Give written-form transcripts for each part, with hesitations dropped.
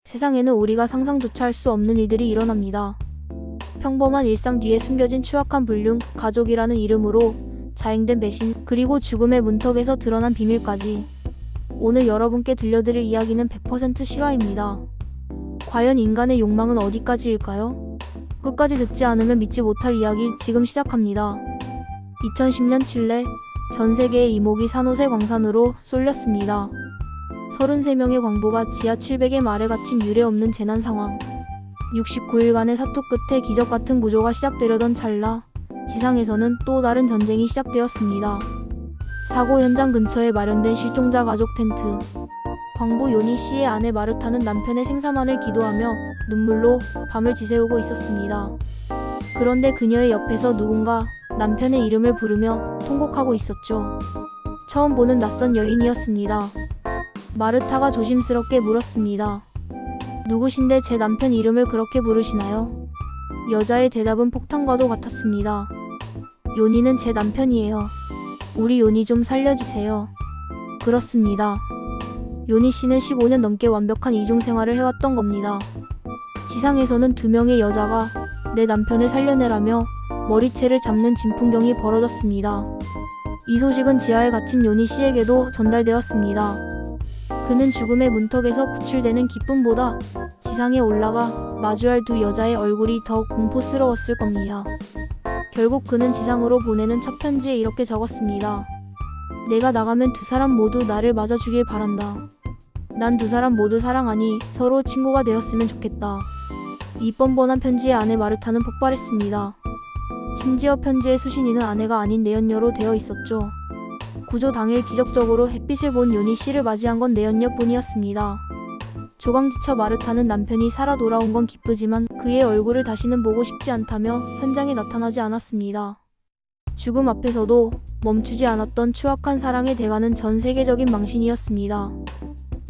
세상에는 우리가 상상조차 할 수 없는 일들이 일어납니다. 평범한 일상 뒤에 숨겨진 추악한 불륜, 가족이라는 이름으로 자행된 배신, 그리고 죽음의 문턱에서 드러난 비밀까지. 오늘 여러분께 들려드릴 이야기는 100% 실화입니다. 과연 인간의 욕망은 어디까지일까요? 끝까지 듣지 않으면 믿지 못할 이야기 지금 시작합니다. 2010년 칠레, 전 세계의 이목이 산호세 광산으로 쏠렸습니다. 33명의 광부가 지하 700의 말에 갇힌 유례없는 재난 상황. 69일간의 사투 끝에 기적 같은 구조가 시작되려던 찰나, 지상에서는 또 다른 전쟁이 시작되었습니다. 사고 현장 근처에 마련된 실종자 가족 텐트. 광부 요니 씨의 아내 마르타는 남편의 생사만을 기도하며 눈물로 밤을 지새우고 있었습니다. 그런데 그녀의 옆에서 누군가 남편의 이름을 부르며 통곡하고 있었죠. 처음 보는 낯선 여인이었습니다. 마르타가 조심스럽게 물었습니다. 누구신데 제 남편 이름을 그렇게 부르시나요? 여자의 대답은 폭탄과도 같았습니다. 요니는 제 남편이에요. 우리 요니 좀 살려주세요. 그렇습니다. 요니 씨는 15년 넘게 완벽한 이중 생활을 해왔던 겁니다. 지상에서는 2명의 여자가 내 남편을 살려내라며 머리채를 잡는 진풍경이 벌어졌습니다. 이 소식은 지하에 갇힌 요니 씨에게도 전달되었습니다. 그는 죽음의 문턱에서 구출되는 기쁨보다 지상에 올라가 마주할 2 여자의 얼굴이 더욱 공포스러웠을 겁니다. 결국 그는 지상으로 보내는 첫 편지에 이렇게 적었습니다. 내가 나가면 2 사람 모두 나를 맞아주길 바란다. 난 2 사람 모두 사랑하니 서로 친구가 되었으면 좋겠다. 이 뻔뻔한 편지에 아내 마르타는 폭발했습니다. 심지어 편지의 수신인은 아내가 아닌 내연녀로 되어 있었죠. 구조 당일 기적적으로 햇빛을 본 요니 씨를 맞이한 건 내연녀뿐이었습니다. 조강지처 마르타는 남편이 살아 돌아온 건 기쁘지만 그의 얼굴을 다시는 보고 싶지 않다며 현장에 나타나지 않았습니다. 죽음 앞에서도 멈추지 않았던 추악한 사랑의 대가는 전 세계적인 망신이었습니다.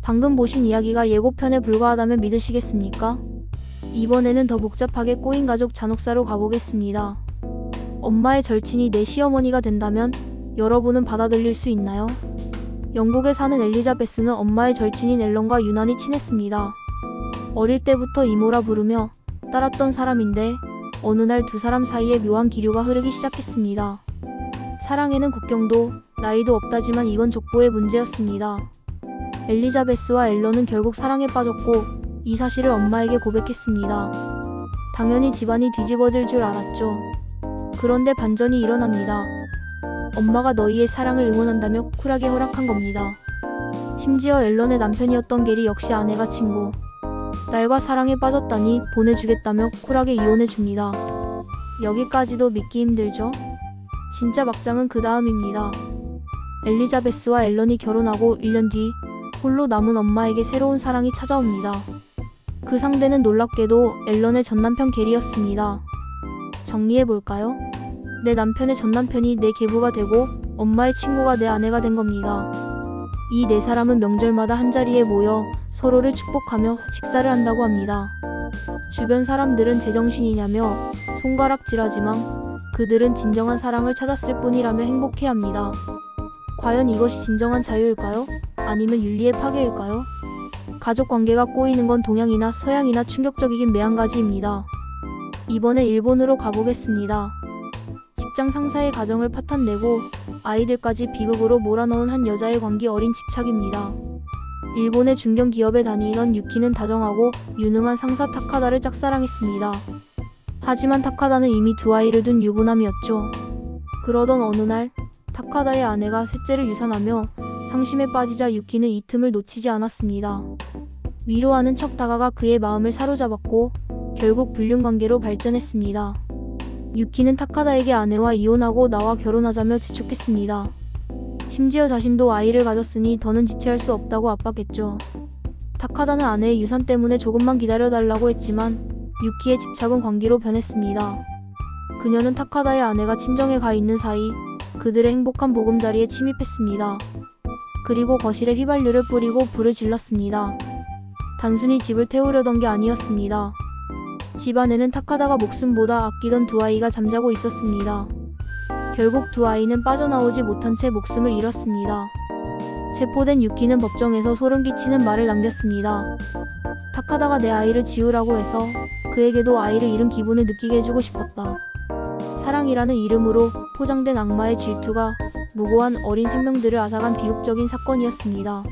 방금 보신 이야기가 예고편에 불과하다면 믿으시겠습니까? 이번에는 더 복잡하게 꼬인 가족 잔혹사로 가보겠습니다. 엄마의 절친이 내 시어머니가 된다면 여러분은 받아들일 수 있나요? 영국에 사는 엘리자베스는 엄마의 절친인 앨런과 유난히 친했습니다. 어릴 때부터 이모라 부르며 따랐던 사람인데 어느 날 2 사람 사이에 묘한 기류가 흐르기 시작했습니다. 사랑에는 국경도 나이도 없다지만 이건 족보의 문제였습니다. 엘리자베스와 앨런은 결국 사랑에 빠졌고 이 사실을 엄마에게 고백했습니다. 당연히 집안이 뒤집어질 줄 알았죠. 그런데 반전이 일어납니다. 엄마가 너희의 사랑을 응원한다며 쿨하게 허락한 겁니다. 심지어 앨런의 남편이었던 게리 역시 아내가 친구, 딸과 사랑에 빠졌다니 보내주겠다며 쿨하게 이혼해줍니다. 여기까지도 믿기 힘들죠? 진짜 막장은 그 다음입니다. 엘리자베스와 앨런이 결혼하고 1년 뒤 홀로 남은 엄마에게 새로운 사랑이 찾아옵니다. 그 상대는 놀랍게도 앨런의 전남편 게리였습니다. 정리해볼까요? 내 남편의 전남편이 내 계부가 되고 엄마의 친구가 내 아내가 된 겁니다. 이 4사람은 명절마다 한자리에 모여 서로를 축복하며 식사를 한다고 합니다. 주변 사람들은 제정신이냐며 손가락질하지만 그들은 진정한 사랑을 찾았을 뿐이라며 행복해합니다. 과연 이것이 진정한 자유일까요? 아니면 윤리의 파괴일까요? 가족 관계가 꼬이는 건 동양이나 서양이나 충격적이긴 매한가지입니다. 이번에 일본으로 가보겠습니다. 직장 상사의 가정을 파탄내고 아이들까지 비극으로 몰아넣은 한 여자의 광기 어린 집착입니다. 일본의 중견 기업에 다니던 유키는 다정하고 유능한 상사 타카다를 짝사랑했습니다. 하지만 타카다는 이미 2 아이를 둔 유부남이었죠. 그러던 어느 날 타카다의 아내가 셋째를 유산하며 상심에 빠지자 유키는 이 틈을 놓치지 않았습니다. 위로하는 척 다가가 그의 마음을 사로잡았고 결국 불륜관계로 발전했습니다. 유키는 타카다에게 아내와 이혼하고 나와 결혼하자며 재촉했습니다. 심지어 자신도 아이를 가졌으니 더는 지체할 수 없다고 압박했죠. 타카다는 아내의 유산 때문에 조금만 기다려달라고 했지만 유키의 집착은 광기로 변했습니다. 그녀는 타카다의 아내가 친정에 가 있는 사이 그들의 행복한 보금자리에 침입했습니다. 그리고 거실에 휘발유를 뿌리고 불을 질렀습니다. 단순히 집을 태우려던 게 아니었습니다. 집 안에는 타카다가 목숨보다 아끼던 2 아이가 잠자고 있었습니다. 결국 2 아이는 빠져나오지 못한 채 목숨을 잃었습니다. 체포된 유키는 법정에서 소름 끼치는 말을 남겼습니다. 탁하다가 내 아이를 지우라고 해서 그에게도 아이를 잃은 기분을 느끼게 해주고 싶었다. 사랑이라는 이름으로 포장된 악마의 질투가 무고한 어린 생명들을 앗아간 비극적인 사건이었습니다.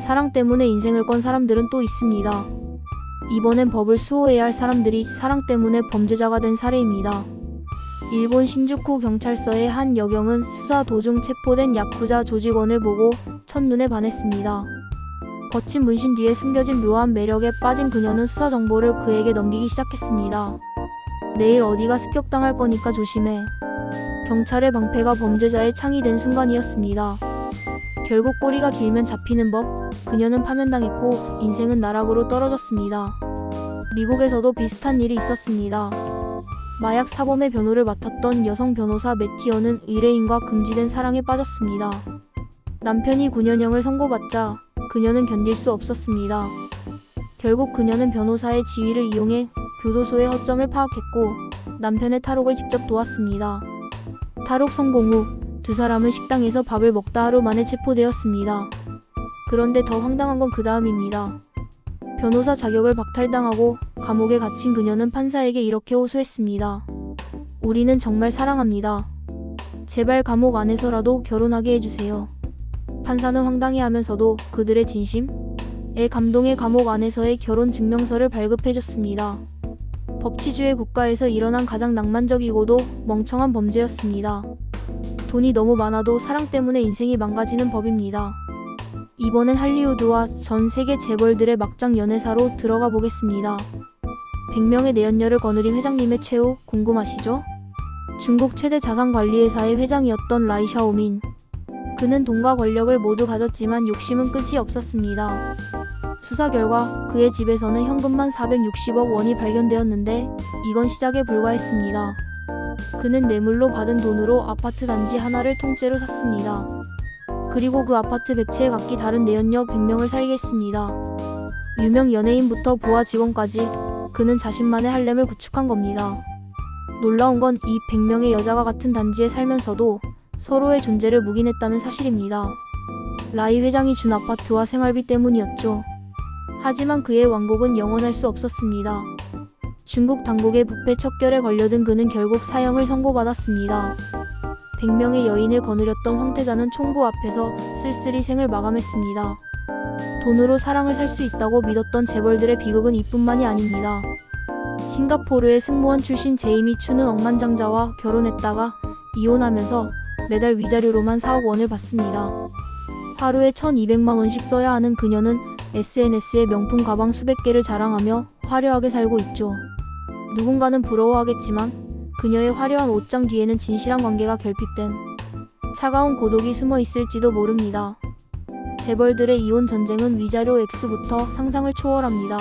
사랑 때문에 인생을 건 사람들은 또 있습니다. 이번엔 법을 수호해야 할 사람들이 사랑 때문에 범죄자가 된 사례입니다. 일본 신주쿠 경찰서의 한 여경은 수사 도중 체포된 야쿠자 조직원을 보고 첫눈에 반했습니다. 거친 문신 뒤에 숨겨진 묘한 매력에 빠진 그녀는 수사 정보를 그에게 넘기기 시작했습니다. 내일 어디가 습격당할 거니까 조심해. 경찰의 방패가 범죄자의 창이 된 순간이었습니다. 결국 꼬리가 길면 잡히는 법, 그녀는 파면당했고 인생은 나락으로 떨어졌습니다. 미국에서도 비슷한 일이 있었습니다. 마약 사범의 변호를 맡았던 여성 변호사 매티어는 의뢰인과 금지된 사랑에 빠졌습니다. 남편이 9년형을 선고받자 그녀는 견딜 수 없었습니다. 결국 그녀는 변호사의 지위를 이용해 교도소의 허점을 파악했고 남편의 탈옥을 직접 도왔습니다. 탈옥 성공 후 두 사람은 식당에서 밥을 먹다 하루 만에 체포되었습니다. 그런데 더 황당한 건 그 다음입니다. 변호사 자격을 박탈당하고 감옥에 갇힌 그녀는 판사에게 이렇게 호소했습니다. 우리는 정말 사랑합니다. 제발 감옥 안에서라도 결혼하게 해주세요. 판사는 황당해하면서도 그들의 진심에 감동해 감옥 안에서의 결혼 증명서를 발급해줬습니다. 법치주의 국가에서 일어난 가장 낭만적이고도 멍청한 범죄였습니다. 돈이 너무 많아도 사랑 때문에 인생이 망가지는 법입니다. 이번엔 할리우드와 전 세계 재벌들의 막장 연애사로 들어가 보겠습니다. 100명의 내연녀를 거느린 회장님의 최후 궁금하시죠? 중국 최대 자산관리회사의 회장이었던 라이 샤오민. 그는 돈과 권력을 모두 가졌지만 욕심은 끝이 없었습니다. 수사 결과 그의 집에서는 현금만 460억 원이 발견되었는데 이건 시작에 불과했습니다. 그는 뇌물로 받은 돈으로 아파트 단지 하나를 통째로 샀습니다. 그리고 그 아파트 백채에 각기 다른 내연녀 100명을 살게 했습니다. 유명 연예인부터 부하 직원까지 그는 자신만의 할렘을 구축한 겁니다. 놀라운 건 이 100명의 여자가 같은 단지에 살면서도 서로의 존재를 묵인했다는 사실입니다. 라이 회장이 준 아파트와 생활비 때문이었죠. 하지만 그의 왕국은 영원할 수 없었습니다. 중국 당국의 부패 척결에 걸려든 그는 결국 사형을 선고받았습니다. 100명의 여인을 거느렸던 황태자는 총구 앞에서 쓸쓸히 생을 마감했습니다. 돈으로 사랑을 살 수 있다고 믿었던 재벌들의 비극은 이뿐만이 아닙니다. 싱가포르의 승무원 출신 제이미 추는 억만장자와 결혼했다가 이혼하면서 매달 위자료로만 4억 원을 받습니다. 하루에 1,200만 원씩 써야 하는 그녀는 SNS에 명품 가방 수백 개를 자랑하며 화려하게 살고 있죠. 누군가는 부러워하겠지만 그녀의 화려한 옷장 뒤에는 진실한 관계가 결핍된 차가운 고독이 숨어 있을지도 모릅니다. 재벌들의 이혼 전쟁은 위자료 액수부터 상상을 초월합니다.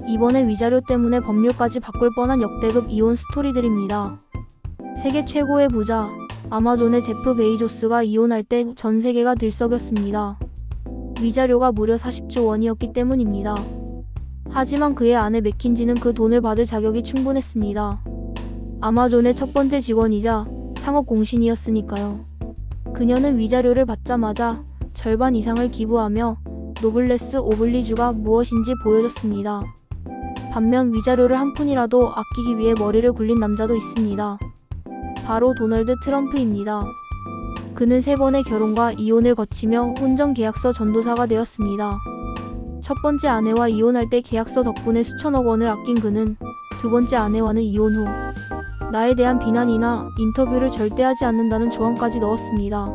이번엔 위자료 때문에 법률까지 바꿀 뻔한 역대급 이혼 스토리들입니다. 세계 최고의 부자 아마존의 제프 베이조스가 이혼할 때 전 세계가 들썩였습니다. 위자료가 무려 40조 원이었기 때문입니다. 하지만 그의 아내 맥킨지는 그 돈을 받을 자격이 충분했습니다. 아마존의 첫 번째 직원이자 창업 공신이었으니까요. 그녀는 위자료를 받자마자 절반 이상을 기부하며 노블레스 오블리주가 무엇인지 보여줬습니다. 반면 위자료를 한 푼이라도 아끼기 위해 머리를 굴린 남자도 있습니다. 바로 도널드 트럼프입니다. 그는 3번의 결혼과 이혼을 거치며 혼전 계약서 전도사가 되었습니다. 첫 번째 아내와 이혼할 때 계약서 덕분에 수천억 원을 아낀 그는 두 번째 아내와는 이혼 후 나에 대한 비난이나 인터뷰를 절대 하지 않는다는 조항까지 넣었습니다.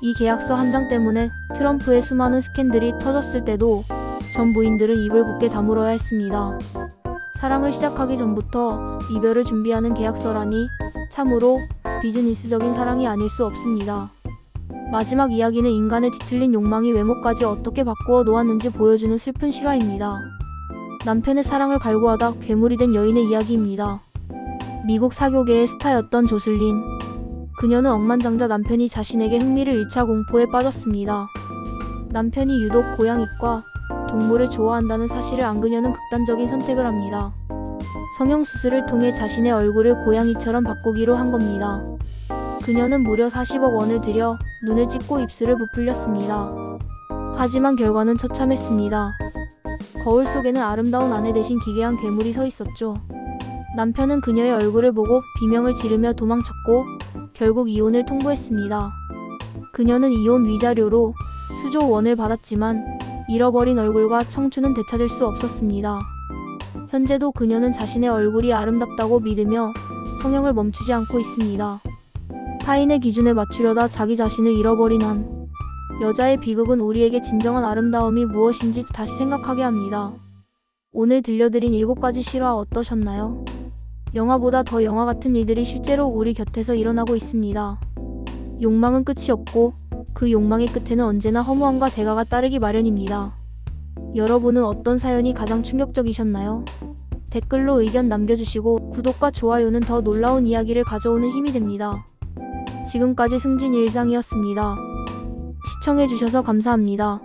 이 계약서 한 장 때문에 트럼프의 수많은 스캔들이 터졌을 때도 전 부인들은 입을 굳게 다물어야 했습니다. 사랑을 시작하기 전부터 이별을 준비하는 계약서라니 참으로 비즈니스적인 사랑이 아닐 수 없습니다. 마지막 이야기는 인간의 뒤틀린 욕망이 외모까지 어떻게 바꾸어 놓았는지 보여주는 슬픈 실화입니다. 남편의 사랑을 갈구하다 괴물이 된 여인의 이야기입니다. 미국 사교계의 스타였던 조슬린. 그녀는 억만장자 남편이 자신에게 흥미를 잃자 공포에 빠졌습니다. 남편이 유독 고양이과 동물을 좋아한다는 사실을 안 그녀는 극단적인 선택을 합니다. 성형수술을 통해 자신의 얼굴을 고양이처럼 바꾸기로 한 겁니다. 그녀는 무려 40억 원을 들여 눈을 찢고 입술을 부풀렸습니다. 하지만 결과는 처참했습니다. 거울 속에는 아름다운 아내 대신 기괴한 괴물이 서 있었죠. 남편은 그녀의 얼굴을 보고 비명을 지르며 도망쳤고 결국 이혼을 통보했습니다. 그녀는 이혼 위자료로 수조 원을 받았지만 잃어버린 얼굴과 청춘은 되찾을 수 없었습니다. 현재도 그녀는 자신의 얼굴이 아름답다고 믿으며 성형을 멈추지 않고 있습니다. 타인의 기준에 맞추려다 자기 자신을 잃어버린 한 여자의 비극은 우리에게 진정한 아름다움이 무엇인지 다시 생각하게 합니다. 오늘 들려드린 7가지 실화 어떠셨나요? 영화보다 더 영화 같은 일들이 실제로 우리 곁에서 일어나고 있습니다. 욕망은 끝이 없고 그 욕망의 끝에는 언제나 허무함과 대가가 따르기 마련입니다. 여러분은 어떤 사연이 가장 충격적이셨나요? 댓글로 의견 남겨주시고 구독과 좋아요는 더 놀라운 이야기를 가져오는 힘이 됩니다. 지금까지 승진일상이었습니다. 시청해주셔서 감사합니다.